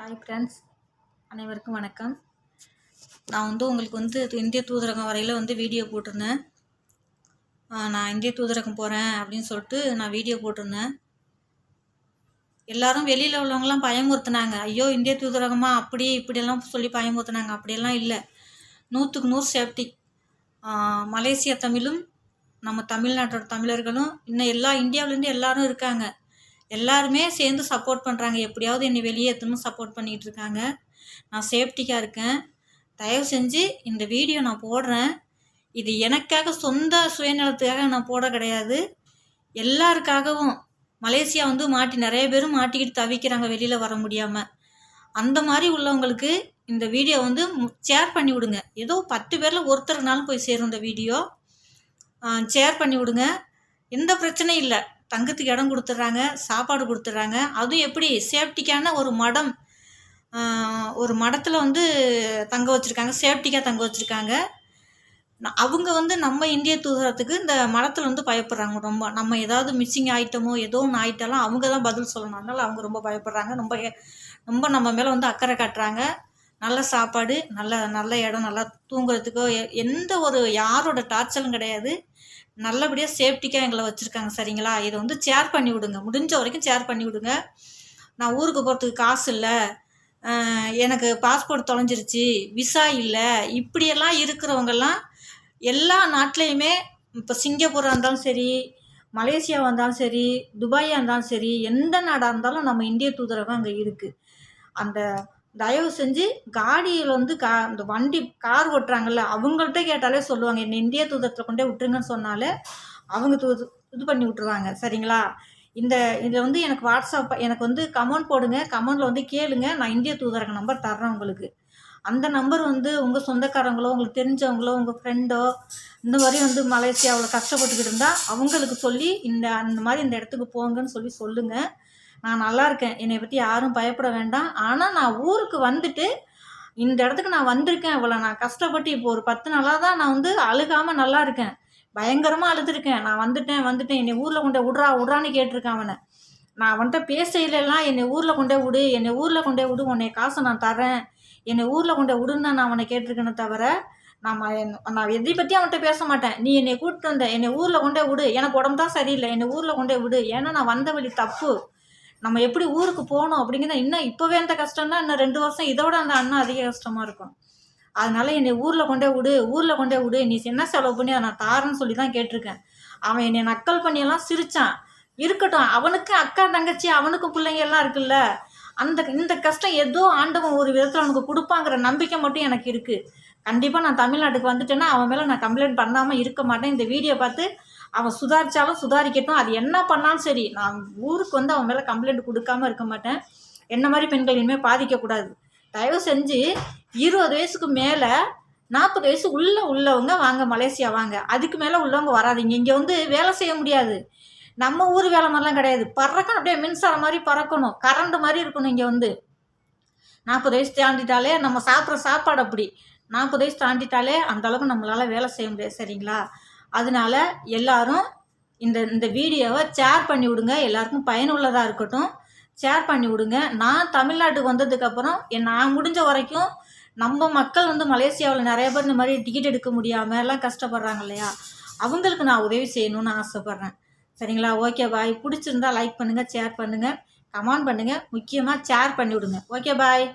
Hi friends, அனைவருக்கும் வணக்கம். நான் உங்களுக்கு இந்திய தூதரகம் வரையில் வீடியோ போட்டிருந்தேன். நான் இந்திய தூதரகம் போகிறேன் அப்படின்னு சொல்லிட்டு நான் வீடியோ போட்டிருந்தேன். எல்லாரும் வெளியில் உள்ளவங்களாம் பயமுறுத்துனாங்க. ஐயோ, இந்திய தூதரகமா அப்படி இப்படியெல்லாம் சொல்லி பயமுறுத்துனாங்க. அப்படியெல்லாம் இல்லை. 100க்கு 100 சேஃப்டி. மலேசியா தமிழும் நம்ம தமிழ்நாட்டோட தமிழர்களும் இன்னும் இந்தியாவிலேருந்து எல்லாரும் இருக்காங்க. எல்லாருமே சேர்ந்து சப்போர்ட் பண்ணுறாங்க. எப்படியாவது என்னை வெளியேற்றணும் சப்போர்ட் பண்ணிகிட்டு இருக்காங்க. நான் சேஃப்டிக்காக இருக்கேன். தயவு செஞ்சு இந்த வீடியோ நான் போடுறேன். இது எனக்காக சொந்த சுயநலத்துக்காக நான் போட கிடையாது. எல்லாருக்காகவும் மலேசியா நிறைய பேரும் மாட்டிக்கிட்டு தவிக்கிறாங்க வெளியில் வர முடியாமல். அந்த மாதிரி உள்ளவங்களுக்கு இந்த வீடியோ ஷேர் பண்ணி விடுங்க. ஏதோ 10 பேரில் ஒருத்தருனாலும் போய் சேரும் இந்த வீடியோ. ஷேர் பண்ணி விடுங்க. எந்த பிரச்சனையும் இல்லை. தங்கத்துக்கு இடம் கொடுத்துட்றாங்க, சாப்பாடு கொடுத்துட்றாங்க. அதுவும் எப்படி சேஃப்டிக்கான ஒரு மடத்தில் தங்க வச்சுருக்காங்க. சேஃப்டிக்காக தங்க வச்சுருக்காங்க. அவங்க நம்ம இந்திய தூதரத்துக்கு இந்த மடத்தில் பயப்படுறாங்க ரொம்ப. நம்ம ஏதாவது மிஸ்ஸிங் ஆகிட்டோமோ ஏதோ ஒன்று ஆகிட்டாலும் அவங்க தான் பதில் சொல்லணும். அதனால் அவங்க ரொம்ப பயப்படுறாங்க. ரொம்ப நம்ம மேலே அக்கறை காட்டுறாங்க. நல்ல சாப்பாடு, நல்ல இடம், நல்லா தூங்குறதுக்கோ எந்த ஒரு யாரோட டார்ச்சரும் கிடையாது. நல்லபடியாக சேஃப்டிக்காக எங்களை வச்சுருக்காங்க. சரிங்களா? இதை ஷேர் பண்ணி விடுங்க. முடிஞ்ச வரைக்கும் ஷேர் பண்ணி விடுங்க. நான் ஊருக்கு போகிறதுக்கு காசு இல்லை, எனக்கு பாஸ்போர்ட் தொலைஞ்சிருச்சு, விசா இல்லை, இப்படியெல்லாம் இருக்கிறவங்கெல்லாம் எல்லா நாட்டிலையுமே, இப்போ சிங்கப்பூராக இருந்தாலும் சரி, மலேசியாவாக இருந்தாலும் சரி, துபாயாக இருந்தாலும் சரி, எந்த நாடாக இருந்தாலும் நம்ம இந்திய தூதரகம் அங்கே இருக்குது. அந்த தயவு செஞ்சு காடியில் இந்த வண்டி கார் ஓட்டுறாங்கல்ல, அவங்கள்ட்ட கேட்டாலே சொல்லுவாங்க. என்னை இந்திய தூதரத்தில் கொண்டே விட்டுருங்கன்னு சொன்னாலே அவங்க இது பண்ணி விட்டுருவாங்க. சரிங்களா? இதில் எனக்கு வாட்ஸ்அப் எனக்கு கமெண்ட் போடுங்க. கமெண்டில் கேளுங்க. நான் இந்திய தூதரக நம்பர் தர்றேன் உங்களுக்கு. அந்த நம்பர் உங்கள் சொந்தக்காரங்களோ, உங்களுக்கு தெரிஞ்சவங்களோ, உங்கள் ஃப்ரெண்டோ இந்த மாதிரி மலேசியாவில் கஷ்டப்பட்டுக்கிட்டு இருந்தால் அவங்களுக்கு சொல்லி அந்த மாதிரி இந்த இடத்துக்கு போங்கன்னு சொல்லுங்கள். நான் நல்லா இருக்கேன். என்னை பற்றி யாரும் பயப்பட வேண்டாம். ஆனால் நான் ஊருக்கு வந்துட்டு இந்த இடத்துக்கு நான் வந்திருக்கேன். இவ்வளோ நான் கஷ்டப்பட்டு இப்போ ஒரு 10 நாளாக தான் நான் அழுகாமல் நல்லா இருக்கேன். பயங்கரமாக அழுதுருக்கேன். நான் வந்துட்டேன் என்னை ஊரில் கொண்டே விட்றான்னு கேட்டிருக்கேன் அவனை. நான் அவன்கிட்ட பேசையிலெல்லாம் என்னை ஊரில் கொண்டே விடு, உன்னை காசை நான் தரேன், என்னை ஊரில் கொண்டே விடுன்னு தான் நான் அவனை கேட்டிருக்கேனே தவிர நான் எதை பற்றி அவன்கிட்ட பேச மாட்டேன். நீ என்னை கூப்பிட்டு வந்த, என்னை ஊரில் கொண்டே விடு, எனக்கு உடம்பு தான் சரியில்லை, என்னை ஊரில் கொண்டே விடு. ஏன்னா நான் வந்த வழி தப்பு. நம்ம எப்படி ஊருக்கு போகணும் அப்படிங்கிறத இன்னும் இப்போவே அந்த கஷ்டம்னா இன்னும் 2 வருஷம் இதோட அந்த அண்ணன் அதிக கஷ்டமாக இருக்கும். அதனால என்னை ஊரில் கொண்டே விடு, நீ என்ன செலவு பண்ணி அதை நான் தாரேன்னு சொல்லி தான் கேட்டிருக்கேன். அவன் என்னை நக்கல் பண்ணியெல்லாம் சிரித்தான். இருக்கட்டும், அவனுக்கு அக்கா தங்கச்சி, அவனுக்கும் பிள்ளைங்க எல்லாம் இருக்குல்ல. இந்த கஷ்டம் ஏதோ ஆண்டவன் ஒரு விதத்தில் அவனுக்கு கொடுப்பாங்கிற நம்பிக்கை மட்டும் எனக்கு இருக்குது. கண்டிப்பாக நான் தமிழ்நாட்டுக்கு வந்துட்டேன்னா அவன் மேலே நான் கம்ப்ளைண்ட் பண்ணாமல் இருக்க மாட்டேன். இந்த வீடியோ பார்த்து அவன் சுதாரித்தாலும் சுதாரிக்கட்டும். அது என்ன பண்ணாலும் சரி, நான் ஊருக்கு அவன் மேலே கம்ப்ளைண்ட் கொடுக்காமல் இருக்க மாட்டேன். என்ன மாதிரி பெண்கள் இனிமேல் பாதிக்கக்கூடாது. தயவு செஞ்சு 20 வயசுக்கு மேலே 40 வயசு உள்ளவங்க வாங்க, மலேசியா வாங்க. அதுக்கு மேலே உள்ளவங்க வராதிங்க. இங்கே வேலை செய்ய முடியாது. நம்ம ஊர் வேலை மாதிரிலாம் கிடையாது. பறக்கணும், அப்படியே மின்சாரம் மாதிரி பறக்கணும், கரண்ட் மாதிரி இருக்கணும். இங்கே 40 வயசு தாண்டிட்டாலே நம்ம சாப்பிட்ற சாப்பாடு அப்படி. 40 வயசு தாண்டிட்டாலே அந்தளவுக்கு நம்மளால் வேலை செய்ய முடியாது. சரிங்களா? அதனால எல்லாரும் இந்த வீடியோவை ஷேர் பண்ணி விடுங்க. எல்லாருக்கும் பயனுள்ளதாக இருக்கட்டும். ஷேர் பண்ணி விடுங்க. நான் தமிழ்நாட்டுக்கு வந்ததுக்கப்புறம் நான் முடிஞ்ச வரைக்கும் நம்ம மக்கள் மலேசியாவில் நிறைய பேர் இந்த மாதிரி டிக்கெட் எடுக்க முடியாமல் எல்லாம் கஷ்டப்படுறாங்க இல்லையா, அவங்களுக்கு நான் உதவி செய்யணும்னு ஆசைப்பட்றேன். சரிங்களா? Okay bye. பிடிச்சிருந்தா லைக் பண்ணுங்கள், ஷேர் பண்ணுங்கள், கமெண்ட் பண்ணுங்கள். முக்கியமாக ஷேர் பண்ணி விடுங்க. Okay bye.